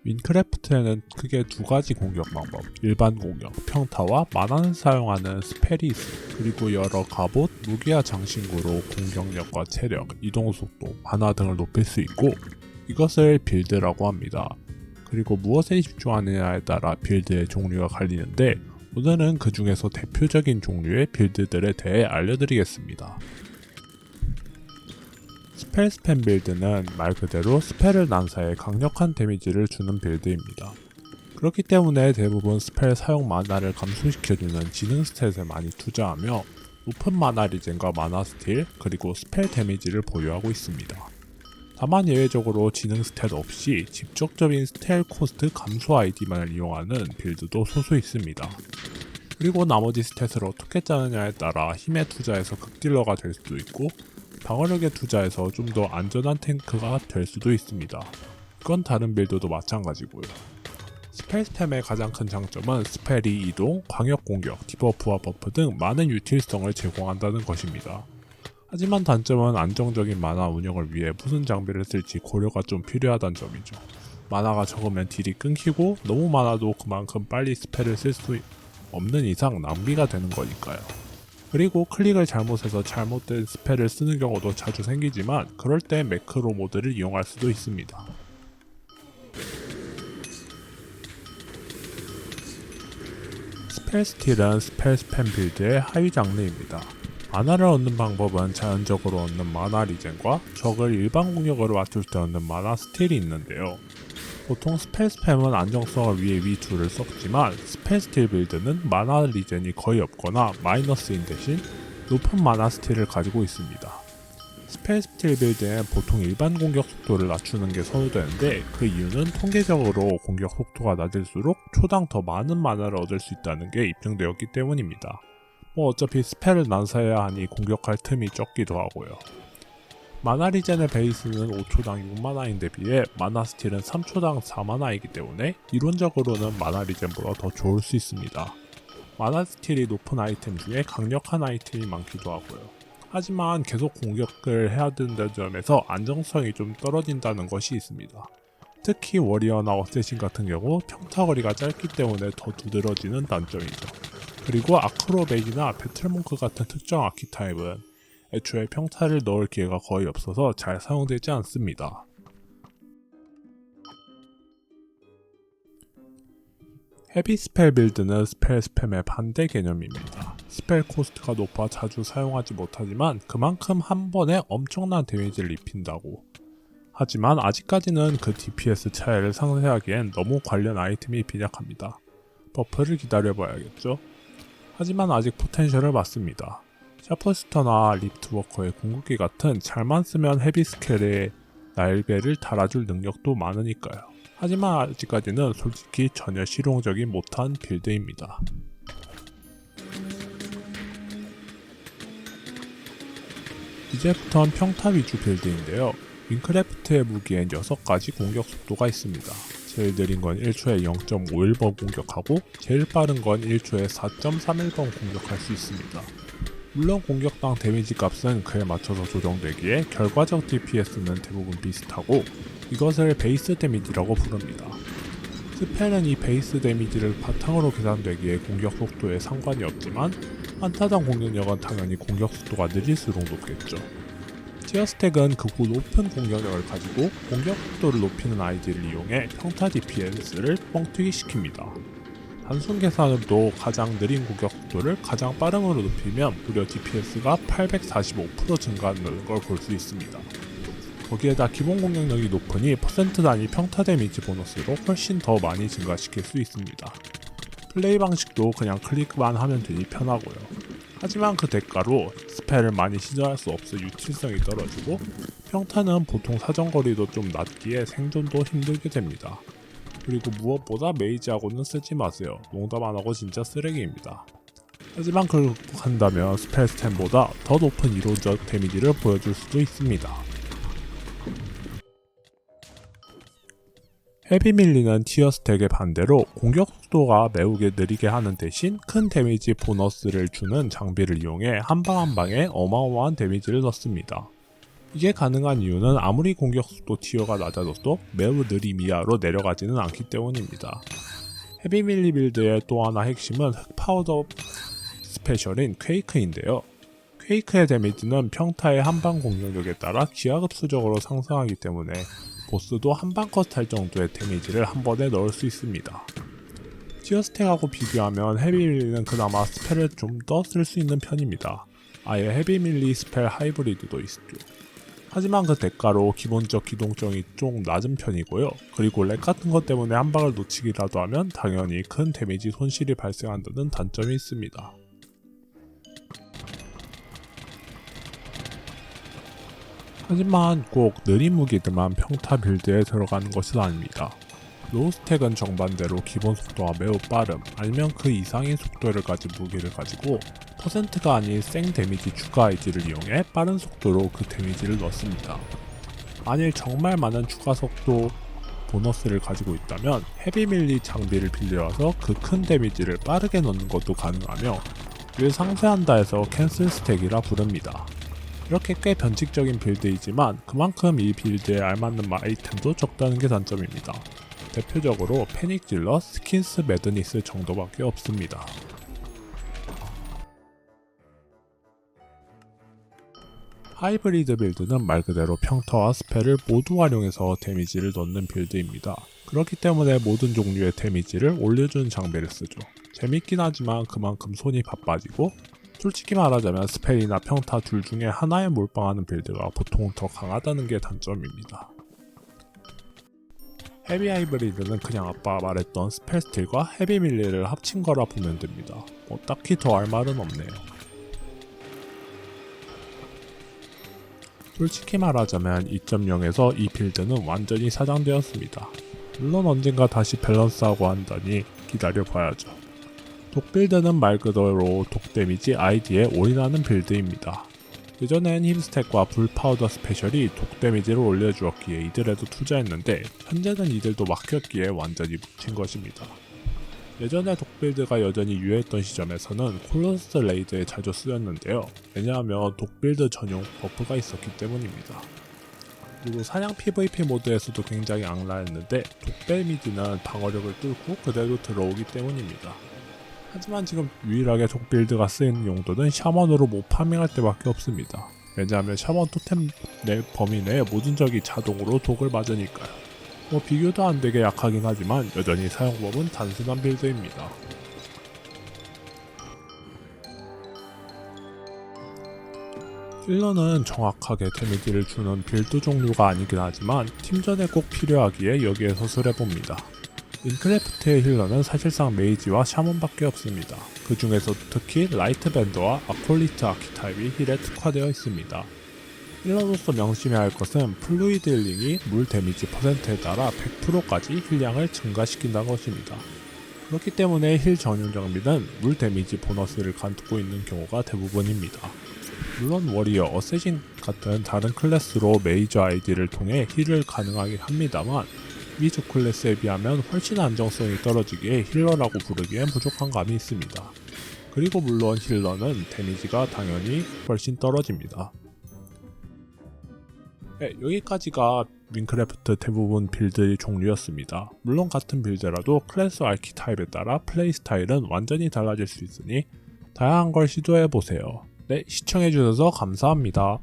윈크래프트에는 크게 두 가지 공격 방법, 일반 공격, 평타와 만화를 사용하는 스펠이 있습니다. 그리고 여러 갑옷, 무기와 장신구로 공격력과 체력, 이동속도, 만화 등을 높일 수 있고 이것을 빌드라고 합니다. 그리고 무엇에 집중하느냐에 따라 빌드의 종류가 갈리는데 오늘은 그 중에서 대표적인 종류의 빌드들에 대해 알려드리겠습니다. 스펠 스팸 빌드는 말 그대로 스펠을 난사해 강력한 데미지를 주는 빌드입니다. 그렇기 때문에 대부분 스펠 사용 만화를 감소시켜주는 지능 스탯에 많이 투자하며 높은 만화 리젠과 만화 스틸, 그리고 스펠 데미지를 보유하고 있습니다. 다만 예외적으로 지능 스탯 없이 직접적인 스텔 코스트 감소 아이디만을 이용하는 빌드도 소수 있습니다. 그리고 나머지 스탯을 어떻게 짜느냐에 따라 힘에 투자해서 극딜러가 될 수도 있고 방어력에 투자해서 좀 더 안전한 탱크가 될 수도 있습니다. 이건 다른 빌드도 마찬가지고요. 스펠 스팸의 가장 큰 장점은 스펠이 이동, 광역 공격, 디버프와 버프 등 많은 유틸성을 제공한다는 것입니다. 하지만 단점은 안정적인 만화 운영을 위해 무슨 장비를 쓸지 고려가 좀 필요하다는 점이죠. 만화가 적으면 딜이 끊기고 너무 많아도 그만큼 빨리 스펠을 쓸 수 없는 이상 낭비가 되는 거니까요. 그리고 클릭을 잘못해서 잘못된 스펠을 쓰는 경우도 자주 생기지만 그럴 때 매크로 모드를 이용할 수도 있습니다. 스펠 스틸은 스펠 스팸 빌드의 하위 장르입니다. 만화를 얻는 방법은 자연적으로 얻는 만화 리젠과 적을 일반 공격으로 맞출 때 얻는 만화 스틸이 있는데요. 보통 스펠 스팸은 안정성을 위해 위 둘을 썼지만 스펠 스틸 빌드는 만화 리젠이 거의 없거나 마이너스인 대신 높은 만화 스틸을 가지고 있습니다. 스펠 스틸 빌드엔 보통 일반 공격 속도를 낮추는 게 선호되는데 그 이유는 통계적으로 공격 속도가 낮을수록 초당 더 많은 만화를 얻을 수 있다는 게 입증되었기 때문입니다. 어차피 스펠을 난사해야 하니 공격할 틈이 적기도 하고요. 만화 리젠의 베이스는 5초당 6만화인데 비해 만화 스틸은 3초당 4만화이기 때문에 이론적으로는 만화 리젠보다 더 좋을 수 있습니다. 만화 스틸이 높은 아이템 중에 강력한 아이템이 많기도 하고요. 하지만 계속 공격을 해야 된다는 점에서 안정성이 좀 떨어진다는 것이 있습니다. 특히 워리어나 어쌔신 같은 경우 평타거리가 짧기 때문에 더 두드러지는 단점이죠. 그리고 아크로백이나 배틀몽크 같은 특정 아키타입은 애초에 평타를 넣을 기회가 거의 없어서 잘 사용되지 않습니다. 헤비 스펠 빌드는 스펠 스팸의 반대 개념입니다. 스펠 코스트가 높아 자주 사용하지 못하지만 그만큼 한 번에 엄청난 데미지를 입힌다고. 하지만 아직까지는 그 DPS 차이를 상쇄하기엔 너무 관련 아이템이 빈약합니다. 버프를 기다려봐야겠죠? 하지만 아직 포텐셜을 맞습니다. 샤프스터나 리프트워커의 궁극기 같은 잘만 쓰면 헤비 스켈에 날개를 달아줄 능력도 많으니까요. 하지만 아직까지는 솔직히 전혀 실용적이 못한 빌드입니다. 이제부턴 평타 위주 빌드인데요. 윈크래프트의 무기엔 6가지 공격 속도가 있습니다. 제일 느린 건 1초에 0.51번 공격하고 제일 빠른 건 1초에 4.31번 공격할 수 있습니다. 물론 공격당 데미지 값은 그에 맞춰서 조정되기에 결과적 DPS는 대부분 비슷하고 이것을 베이스 데미지라고 부릅니다. 스펠은 이 베이스 데미지를 바탕으로 계산되기에 공격 속도에 상관이 없지만 한타당 공격력은 당연히 공격 속도가 느릴수록 높겠죠. 티어 스택은 극우 높은 공격력을 가지고 공격 속도를 높이는 아이디를 이용해 평타 DPS를 뻥튀기 시킵니다. 단순 계산으로도 가장 느린 공격 속도를 가장 빠름으로 높이면 무려 DPS가 845% 증가하는 걸 볼 수 있습니다. 거기에다 기본 공격력이 높으니 퍼센트 단위 평타 데미지 보너스로 훨씬 더 많이 증가시킬 수 있습니다. 플레이 방식도 그냥 클릭만 하면 되니 편하고요. 하지만 그 대가로 스펠을 많이 시전할 수 없어 유틸성이 떨어지고 평타는 보통 사정거리도 좀 낮기에 생존도 힘들게 됩니다. 그리고 무엇보다 메이지하고는 쓰지 마세요. 농담 안하고 진짜 쓰레기입니다. 하지만 그걸 극복한다면 스펠 스탬보다 더 높은 이론적 데미지를 보여줄 수도 있습니다. 헤비 밀리는 티어 스택의 반대로 공격 속도가 매우게 느리게 하는 대신 큰 데미지 보너스를 주는 장비를 이용해 한 방 한 방에 어마어마한 데미지를 넣습니다. 이게 가능한 이유는 아무리 공격속도 티어가 낮아져도 매우 느리미아로 내려가지는 않기 때문입니다. 헤비밀리 빌드의 또 하나 핵심은 흑파우더 스페셜인 퀘이크인데요. 퀘이크의 데미지는 평타의 한방 공격력에 따라 기하급수적으로 상승하기 때문에 보스도 한방 컷할 정도의 데미지를 한 번에 넣을 수 있습니다. 티어 스택하고 비교하면 헤비밀리는 그나마 스펠을 좀 더 쓸 수 있는 편입니다. 아예 헤비밀리 스펠 하이브리드도 있죠. 하지만 그 대가로 기본적 기동성이 좀 낮은 편이고요. 그리고 렉 같은 것 때문에 한 방을 놓치기라도 하면 당연히 큰 데미지 손실이 발생한다는 단점이 있습니다. 하지만 꼭 느린 무기들만 평타 빌드에 들어가는 것은 아닙니다. 로우 스택은 정반대로 기본 속도가 매우 빠름 아니면 그 이상의 속도를 가진 무기를 가지고 퍼센트가 아닌 생 데미지 추가 아이디를 이용해 빠른 속도로 그 데미지를 넣습니다. 만일 정말 많은 추가 속도 보너스를 가지고 있다면 헤비밀리 장비를 빌려와서 그 큰 데미지를 빠르게 넣는 것도 가능하며 이를 상쇄한다 해서 캔슬 스택이라 부릅니다. 이렇게 꽤 변칙적인 빌드이지만 그만큼 이 빌드에 알맞는 아이템도 적다는 게 단점입니다. 대표적으로 패닉 딜러, 스킨스 매드니스 정도밖에 없습니다. 하이브리드 빌드는 말 그대로 평타와 스펠을 모두 활용해서 데미지를 넣는 빌드입니다. 그렇기 때문에 모든 종류의 데미지를 올려주는 장비를 쓰죠. 재밌긴 하지만 그만큼 손이 바빠지고 솔직히 말하자면 스펠이나 평타 둘 중에 하나에 몰빵하는 빌드가 보통 더 강하다는 게 단점입니다. 헤비 하이브리드는 그냥 아까 말했던 스펠 스틸과 헤비 밀리를 합친 거라 보면 됩니다. 딱히 더 할 말은 없네요. 솔직히 말하자면 2.0에서 이 빌드는 완전히 사장되었습니다. 물론 언젠가 다시 밸런스하고 한다니 기다려봐야죠. 독 빌드는 말 그대로 독 데미지 아이디에 올인하는 빌드입니다. 예전엔 힙스택과 불 파우더 스페셜이 독 데미지를 올려주었기에 이들에도 투자했는데 현재는 이들도 막혔기에 완전히 묻힌 것입니다. 예전에 독 빌드가 여전히 유효했던 시점에서는 콜로스 레이드에 자주 쓰였는데요. 왜냐하면 독 빌드 전용 버프가 있었기 때문입니다. 그리고 사냥 PVP 모드에서도 굉장히 악랄했는데 독 데미지는 방어력을 뚫고 그대로 들어오기 때문입니다. 하지만 지금 유일하게 독 빌드가 쓰이는 용도는 샤먼으로 못 파밍할 때밖에 없습니다. 왜냐하면 샤먼 토템 내 범위 내에 모든 적이 자동으로 독을 맞으니까요. 비교도 안 되게 약하긴 하지만 여전히 사용법은 단순한 빌드입니다. 힐러는 정확하게 데미지를 주는 빌드 종류가 아니긴 하지만 팀전에 꼭 필요하기에 여기에 서술해봅니다. 윈크래프트의 힐러는 사실상 메이지와 샤먼밖에 없습니다. 그 중에서도 특히 라이트 밴더와 아콜리트 아키타입이 힐에 특화되어 있습니다. 힐러로서 명심해야 할 것은 플루이드 힐링이 물 데미지 퍼센트에 따라 100%까지 힐량을 증가시킨다는 것입니다. 그렇기 때문에 힐 전용 장비는 물 데미지 보너스를 갖고 있는 경우가 대부분입니다. 물론 워리어, 어쌔신 같은 다른 클래스로 메이저 아이디를 통해 힐을 가능하긴 합니다만 미주 클래스에 비하면 훨씬 안정성이 떨어지기에 힐러라고 부르기엔 부족한 감이 있습니다. 그리고 물론 힐러는 데미지가 당연히 훨씬 떨어집니다. 네, 여기까지가 윈크래프트 대부분 빌드 종류였습니다. 물론 같은 빌드라도 클래스 아키타입에 따라 플레이 스타일은 완전히 달라질 수 있으니 다양한 걸 시도해보세요. 네, 시청해주셔서 감사합니다.